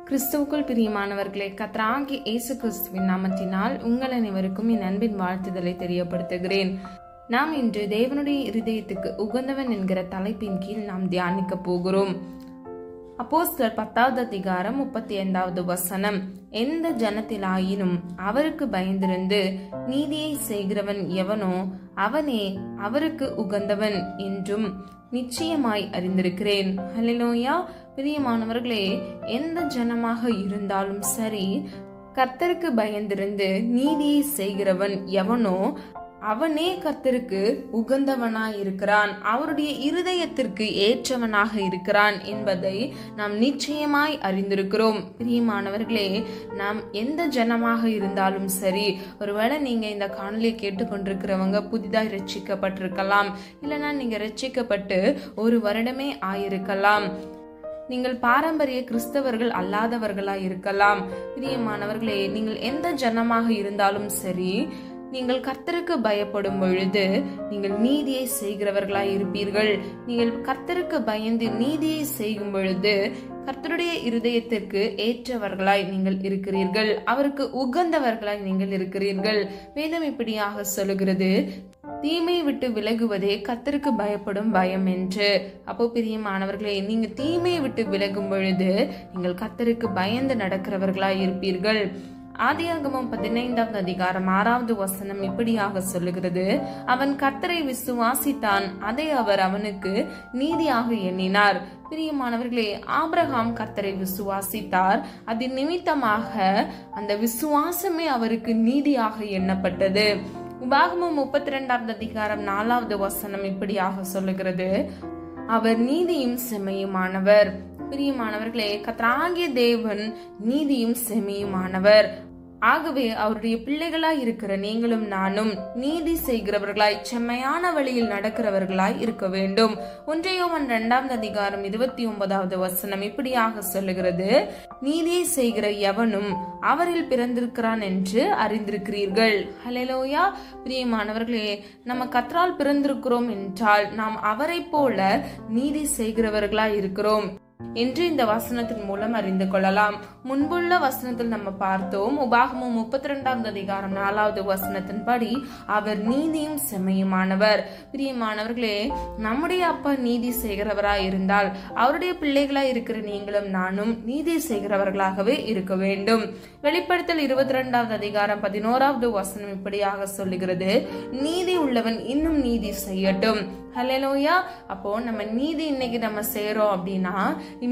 கிறிஸ்துவுக்குள் பிரியமானவர்களே, கர்த்தராகிய இயேசு கிறிஸ்துவின் நாமத்தினால் உங்கள் அனைவருக்கும் என் அன்பின் வாழ்த்துதலை தெரியப்படுத்துகிறேன். நாம் இன்று தேவனுடைய இருதயத்துக்கு உகந்தவன் என்கிற தலைப்பின் கீழ் நாம் தியானிக்க போகிறோம். அப்போஸ்தலர் 10வது அதிகாரம் 35வது வசனம், எந்த ஜனத்திலாயினும் அவருக்கு பயந்திருந்து நீதியை செய்கிறவன் எவனோ அவனே அவருக்கு உகந்தவன் என்றும் நிச்சயமாய் அறிந்திருக்கிறேன். ஹல்லேலூயா. பிரியமானவர்களே, எந்த ஜனமாக இருந்தாலும் சரி, கர்த்தருக்கு பயந்திருந்து நீதியை செய்கிறவன் எவனோ அவனே கர்த்தருக்கு உகந்தவனாய் இருக்கிறான், அவருடைய இருதயத்திற்கு ஏற்றவனாக இருக்கிறான் என்பதை நாம் நிச்சயமாய் அறிந்திருக்கிறோம். பிரியமானவர்களே, நாம் எந்த ஜனமாக இருந்தாலும் சரி, ஒருவேளை நீங்க இந்த காணொலியை கேட்டுக்கொண்டிருக்கிறவங்க புதிதாய் ரட்சிக்கப்பட்டிருக்கலாம், இல்லைன்னா நீங்க ரட்சிக்கப்பட்டு ஒரு வருடமே ஆயிருக்கலாம், நீங்கள் பாரம்பரிய கிறிஸ்தவர்கள் அல்லாதவர்களாய் இருக்கலாம். பிரியமானவர்களே, நீங்கள் எந்த ஜனமாக இருந்தாலும் சரி, நீங்கள் கர்த்தருக்கு பயப்படும் பொழுது நீங்கள் நீதியை செய்கிறவர்களாய் இருப்பீர்கள். நீங்கள் கர்த்தருக்கு பயந்து நீதியை செய்யும் பொழுது கர்த்தருடைய இருதயத்திற்கு ஏற்றவர்களாய் நீங்கள் இருக்கிறீர்கள், அவருக்கு உகந்தவர்களாய் நீங்கள் இருக்கிறீர்கள். வேதம் இப்படியாக சொல்லுகிறது, தீமை விட்டு விலகுவதே கர்த்தருக்கு பயப்படும் பயம் என்று. அப்போ பிரியமானவர்களே, நீங்க தீமையை விட்டு விலகும் பொழுது நீங்கள் கர்த்தருக்கு பயந்து நடக்கிறவர்களாய் இருப்பீர்கள். ஆதியாகமம் 15வது அதிகாரம் 6வது வசனம் இப்படியாக சொல்லுகிறது, அவன் கர்த்தரை விசுவாசித்தான், அதை அவர் அவனுக்கு நீதியாக எண்ணினார். பிரியமானவர்களே, ஆபிரகாம் கர்த்தரை விசுவாசித்தார், அதன் நிமித்தமாக அந்த விசுவாசமே அவருக்கு நீதியாக எண்ணப்பட்டது. உபாகமம் 32வது அதிகாரம் 4வது வசனம் இப்படியாக சொல்லுகிறது, அவர் நீதியும் செம்மையுமானவர். பிரியமானவர்களே, கர்த்தராகிய தேவன் நீதியும் செம்மையுமானவர். ஆகவே அவருடைய பிள்ளைகளாய் இருக்கிற நீங்களும் நானும் நீதி செய்கிறவர்களாய் செம்மையான வழியில் நடக்கிறவர்களாய் இருக்க வேண்டும். 1 யோவான் 2வது அதிகாரம் 29வது வசனம் இப்படியாக சொல்லுகிறது, நீதியை செய்கிற எவனும் அவரில் பிறந்திருக்கிறான் என்று அறிந்திருக்கிறீர்கள். ஹல்லேலூயா. பிரியமானவர்களே, நம்ம கர்த்தரால் பிறந்திருக்கிறோம் என்றால் நாம் அவரை போல நீதி செய்கிறவர்களாய் இருக்கிறோம் என்று இந்த வசனத்தின் மூலம் அறிந்து கொள்ளலாம். முன்புள்ள வசனத்தில் நம்ம பார்த்தோம், உபாகமம் 32வது அதிகாரம் 4வது வசனத்தின்படி அவர் நீதியும் செம்மையுமானவர். பிரியமானவர்களே, நம்முடைய அப்பா நீதி செய்கிறவராய் இருந்தால் அவருடைய பிள்ளைகளாய் இருக்கிற நீங்களும் நானும் நீதி செய்கிறவர்களாகவே இருக்க வேண்டும். வெளிப்படுத்தல் 22வது அதிகாரம் 11வது வசனம் இப்படியாக சொல்லுகிறது, நீதி உள்ளவன் இன்னும் நீதி செய்யட்டும். ஹல்லேலூயா. அப்போ நம்ம நீதி இன்னைக்கு நம்ம செய்யறோம் அப்படின்னா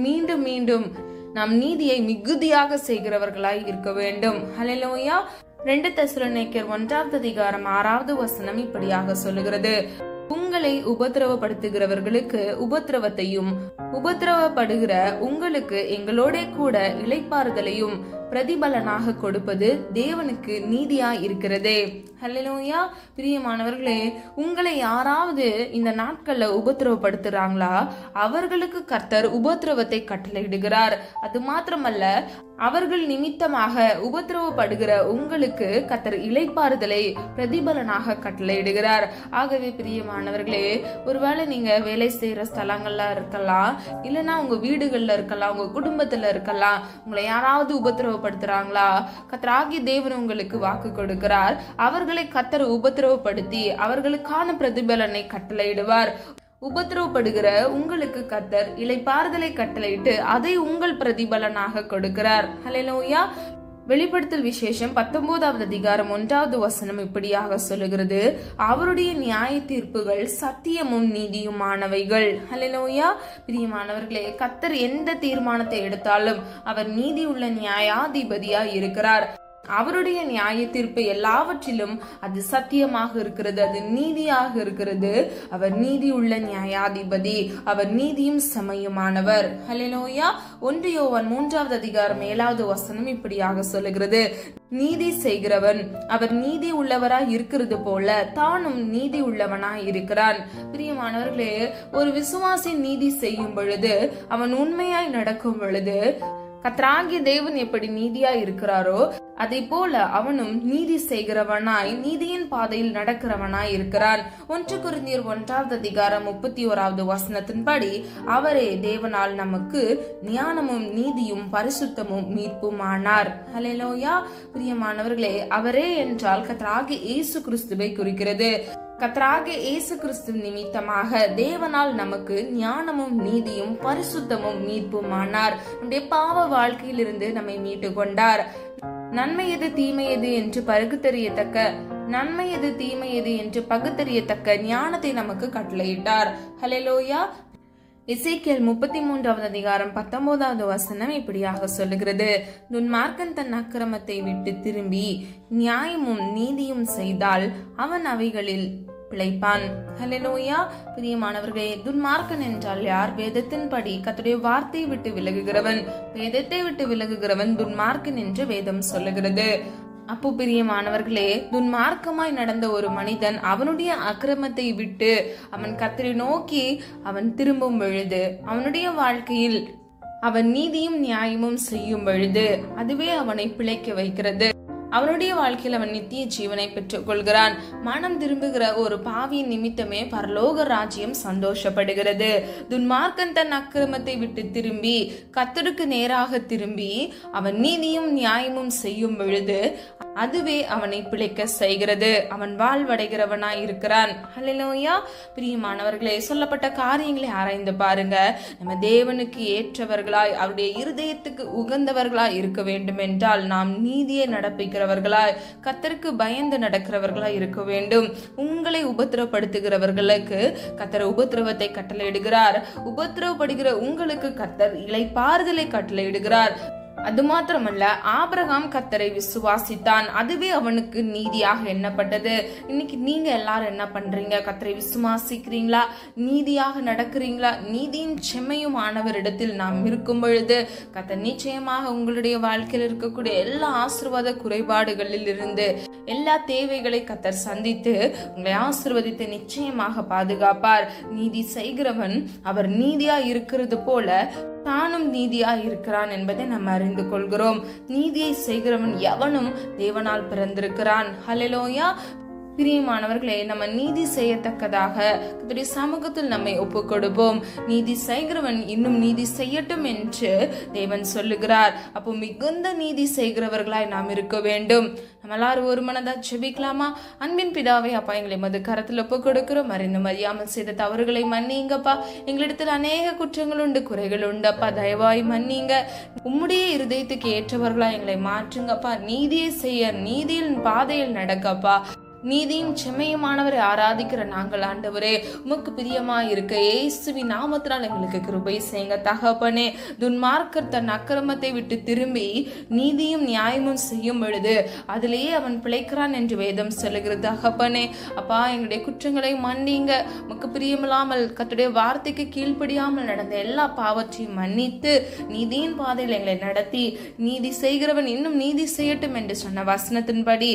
மீண்டும் மீண்டும் நாம் நீதியை மிகுதியாக செய்கிறவர்களாய் இருக்க வேண்டும். ஹல்லேலூயா. 2 தெசலோனிக்கேயர் 1வது அதிகாரம் 6வது வசனம் இப்படியாக சொல்லுகிறது, உங்களை உபத்திரவப்படுத்துகிறவர்களுக்கு உபத்திரவத்தையும் உபத்திரவப்படுகிற உங்களுக்கு எங்களோட கூட இளைப்பாறுதலையும் பிரதிபலனாக கொடுப்பது தேவனுக்கு நீதியா இருக்கிறதே. ஹல்லேலூயா. பிரியமானவர்களே, உங்களை யாராவது இந்த நாட்கள்ல உபத்திரவப்படுத்துறாங்களா, அவர்களுக்கு கர்த்தர் உபத்திரவத்தை கட்டளையிடுகிறார். அது மாத்திரமல்ல, அவர்கள் நிமித்தமாக உபத்திரவப்படுகிற உங்களுக்கு கர்த்தர் இளைப்பாறுதலை பிரதிபலனாக கட்டளையிடுகிறார். ஆகவே பிரியமானவர்களே, ஒருவேளை நீங்க வேலை செய்யற ஸ்தலங்கள்ல இருக்கலாம், இல்லைன்னா உங்க வீடுகள்ல இருக்கலாம், உங்க குடும்பத்துல இருக்கலாம், உங்களை யாராவது உபத்திரவப்படுத்துறாங்களா, கர்த்தராகிய தேவன் உங்களுக்கு வாக்கு கொடுக்கிறார், அவர்களை கர்த்தர் உபத்திரவப்படுத்தி அவர்களுக்கான பிரதிபலனை கட்டளையிடுவார். உபத்திரவப்படுகிற உங்களுக்கு கர்த்தர் இளைப்பாறுதலை கட்டளையிட்டு அதை உங்கள் பிரதிபலனாக கொடுக்கிறார். ஹல்லேலூயா. வெளிப்படுத்தல் விசேஷம் 19வது அதிகாரம் 1வது வசனம் இப்படியாக சொல்லுகிறது, அவருடைய நியாய தீர்ப்புகள் சத்தியமும் நீதியுமானவைகள். ஹல்லேலூயா. பிரியமானவர்களே, கர்த்தர் எந்த தீர்மானத்தை எடுத்தாலும் அவர் நீதி உள்ள நியாயாதிபதியா இருக்கிறார். அவருடைய நியாய தீர்ப்பு எல்லாவற்றிலும் அது சத்தியமாக இருக்கிறது, அது நீதியாக இருக்கிறது. அவர் நீதி உள்ள நியாயாதிபதி, அவர் நீதியும் செம்மையுமானவர். ஹல்லேலூயா. 1 யோவான் 3வது அதிகாரம் 7வது வசனம் இப்படியாக சொல்லுகிறது, நீதி செய்கிறவன் அவர் நீதி உள்ளவராய் இருக்கிறது போல தானும் நீதி உள்ளவனாய் இருக்கிறான். பிரியமானவர்களே, ஒரு விசுவாசி நீதி செய்யும் பொழுது, அவன் உண்மையாய் நடக்கும் பொழுது, கர்த்தராகிய தேவன் எப்படி நீதியா இருக்கிறாரோ அதே போல அவனும் நீதி செய்கிறவனாய் நீதியின் பாதையில் நடக்கிறவனாய் இருக்கிறான். 1 கொரிந்தியர் 1:31 அவரே தேவனால் நமக்கு ஞானமும் நீதியும் பரிசுத்தமும் மீட்புமானார். ஹல்லேலூயா. பிரியமானவர்களே, அவரே என்றால் கர்த்தராகிய இயேசு கிறிஸ்துவை குறிக்கிறது. கர்த்தராகிய இயேசு கிறிஸ்து நிமித்தமாக தேவனால் நமக்கு ஞானமும் நீதியும் பரிசுத்தமும் மீட்புமானார். நம்முடைய பாவ வாழ்க்கையிலிருந்து நம்மை மீட்டு கொண்டார். நன்மை எது தீமை எது என்று பகுத்தறியத்தக்க ஞானத்தை நமக்கு கட்டளையிட்டார். ஹல்லேலூயா. எசேக்கியேல் 33:19 இப்படியாக சொல்லுகிறது: துன்மார்க்கன் தன் அக்கிரமத்தை விட்டு திரும்பி நியாயமும் நீதியும் செய்தால் அவன் அவைகளில் பிழைப்பான். ஹல்லேலூயா. பிரியமானவர்களே, துன்மார்க்கன் என்றால் யார்? வேதத்தின்படி கர்த்தருடைய வார்த்தையை விட்டு விலகுகிறவன், வேதத்தை விட்டு விலகுகிறவன் துன்மார்க்கன் என்று வேதம் சொல்லுகிறது. அப்போ பிரியமானவர்களே, துன்மார்க்கமாய் நடந்த ஒரு மனிதன் அவனுடைய அக்கிரமத்தை விட்டு அவன் கர்த்தரை நோக்கி அவன் திரும்பும் பொழுது, அவனுடைய வாழ்க்கையில் அவன் நீதியும் நியாயமும் செய்யும் பொழுது அதுவே அவனை பிழைக்க வைக்கிறது. அவனுடைய வாழ்க்கையில் அவன் நித்திய ஜீவனை பெற்றுக் கொள்கிறான். மனம் திரும்புகிற ஒரு பாவியின் நிமித்தமே பரலோக ராஜ்யம் சந்தோஷப்படுகிறது. துன்மார்க்கன் தன் அக்கிரமத்தை விட்டு திரும்பி கர்த்தருக்கு நேராக திரும்பி அவன் நீதியும் நியாயமும் செய்யும் பொழுது அதுவே அவனை பிழைக்க செய்கிறது. அவன் வாழ்வடைகிறவனாய் இருக்கிறான். ஹல்லேலூயா. பிரியமானவர்களே, சொல்லப்பட்ட காரியங்களை ஆராய்ந்து பாருங்க. நம்ம தேவனுக்கு ஏற்றவர்களாய் அவருடைய இருதயத்துக்கு உகந்தவர்களாய் இருக்க வேண்டும் என்றால் நாம் நீதியை நடப்பிக்கிறவர்களாய் கர்த்தருக்கு பயந்து நடக்கிறவர்களாய் இருக்க வேண்டும். உங்களை உபத்திரப்படுத்துகிறவர்களுக்கு கர்த்தர் உபத்திரவத்தை கட்டளையிடுகிறார். உபத்திரவப்படுகிற உங்களுக்கு கர்த்தர் இளைப்பாறுதலை கட்டளையிடுகிறார். அது மாத்திரமல்ல, ஆபிரகாம் கர்த்தரை விசுவாசித்தான், அதுவே அவனுக்கு நீதியாக எண்ணப்பட்டது. இன்னைக்கு நீங்க எல்லாரும் என்ன பண்றீங்க? கர்த்தரை விசுவாசிக்கிறீங்களா? நீதியாக நடக்கிறீங்களா? நீதியின் செம்மையும் ஆனவரிடத்தில் நாம் இருக்கும் பொழுது கர்த்தர் நிச்சயமாக உங்களுடைய வாழ்க்கையில் இருக்கக்கூடிய எல்லா ஆசீர்வாத குறைபாடுகளில் இருந்து எல்லா தேவைகளை கர்த்தர் சந்தித்து உங்களை ஆசீர்வதித்து நிச்சயமாக பாதுகாப்பார். நீதி செய்கிறவன் அவர் நீதியா இருக்கிறது போல தானும் நீதியா இருக்கிறான் என்பதை நம்ம அறிந்து கொள்கிறோம். நீதியை செய்கிறவன் எவனும் தேவனால் பிறந்திருக்கிறான். ஹல்லேலூயா. பிரியமானவர்களே, நம்ம நீதி செய்யத்தக்கதாக கர்த்தருடைய சமூகத்தில் நம்மை ஒப்புக் கொடுப்போம். நீதி செய்கிறவன் இன்னும் நீதி செய்யட்டும் என்று தேவன் சொல்லுகிறார். அப்போ மிகுந்த நீதி செய்கிறவர்களாய் நாம் இருக்க வேண்டும். நம்ம எல்லாரும் ஒரு மனதா ஜெபிக்கலாமா? அன்பின் பிதாவே, அப்பா, எங்களை மது கரத்தில் ஒப்புக் கொடுக்கிறோம். அறிந்து மறியாமல் செய்த தவறுகளை மன்னிங்கப்பா. எங்களிடத்தில் அநேக குற்றங்கள் உண்டு, குறைகள் உண்டு அப்பா. தயவாய் மன்னிங்க. உம்முடைய இருதயத்துக்கு ஏற்றவர்களா எங்களை மாற்றுங்கப்பா. நீதியை செய்ய, நீதியின் பாதையில் நடக்கப்பா. நீதியும் செம்மையுமானவரை ஆராதிக்கிற நாங்கள் ஆண்டவரே, உமக்கு பிரியமா இருக்க இயேசுவின் நாமத்தினால் எங்களுக்கு கிருபை செய்யுங்க தகப்பனே. துன்மார்க்கர் தன் அக்கிரமத்தை விட்டு திரும்பி நீதியும் நியாயமும் செய்யும் பொழுது அதிலேயே அவன் பிழைக்கிறான் என்று வேதம் சொல்லுகிறது தகப்பனே. அப்பா, எங்களுடைய குற்றங்களை மன்னிங்க. உமக்கு பிரியமில்லாமல் கர்த்தருடைய வார்த்தைக்கு கீழ்ப்படியாமல் நடந்த எல்லா பாவற்றையும் மன்னித்து நீதியின் பாதையில் எங்களை நடத்தி நீதி செய்கிறவன் இன்னும் நீதி செய்யட்டும் என்று சொன்ன வசனத்தின்படி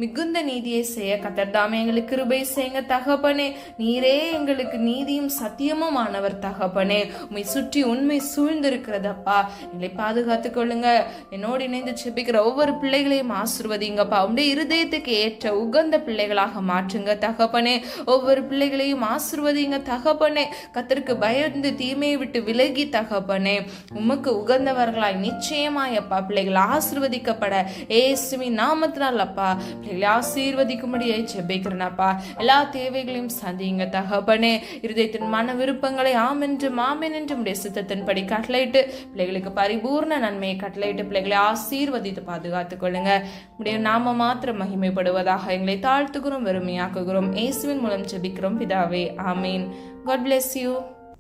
மிகுந்த நீதியை செய்ய கர்த்தர் தாமே எங்களுக்கு கிருபை செய்யுங்க தகப்பனே. நீரே எங்களுக்கு நீதியும் சத்தியமும் ஆனவர் தகப்பனே. உம்மை சுற்றி உண்மை சூழ்ந்திருக்கிறதப்பா. எங்களை பாதுகாத்துக் கொள்ளுங்க. என்னோடு இணைந்து செபிக்கிற ஒவ்வொரு பிள்ளைகளையும் ஆசீர்வதிங்கப்பா. உம்முடைய இருதயத்துக்கு ஏற்ற உகந்த பிள்ளைகளாக மாற்றுங்க தகப்பனே. ஒவ்வொரு பிள்ளைகளையும் ஆசீர்வதிங்க தகப்பனே. கர்த்தருக்கு பயந்து தீமையை விட்டு விலகி தகப்பனே உமக்கு உகந்தவர்களாய் நிச்சயமாயப்பா பிள்ளைகள் ஆசீர்வதிக்கப்பட இயேசுவின் நாமத்தினால் அப்பா பிள்ளைகளை ஆசீர்வதிக்கும்படியை ஜெபிக்கிறேனப்பா. எல்லா தேவைகளையும் சந்திங்க தகப்பனே. இருதயத்தின் மன விருப்பங்களை ஆமென்றும் ஆமென் என்று உடைய சித்தத்தின்படி கட்டளையிட்டு பிள்ளைகளுக்கு பரிபூர்ண நன்மையை கட்டளையிட்டு பிள்ளைகளை ஆசீர்வதித்து பாதுகாத்துக் கொள்ளுங்க. உடைய நாம மாத்திரம் மகிமைப்படுவதாக எங்களை தாழ்த்துகிறோம், வெறுமையாக்குகிறோம். இயேசுவின் மூலம் ஜெபிக்கிறோம் பிதாவே, ஆமீன். God bless you.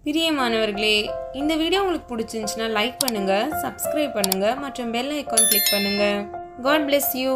பிரியமானவர்களே, இந்த வீடியோ உங்களுக்கு பிடிச்சிருந்துச்சுன்னா லைக் பண்ணுங்க, சப்ஸ்கிரைப் பண்ணுங்க மற்றும் பெல் ஐகான் கிளிக் பண்ணுங்க. God bless you.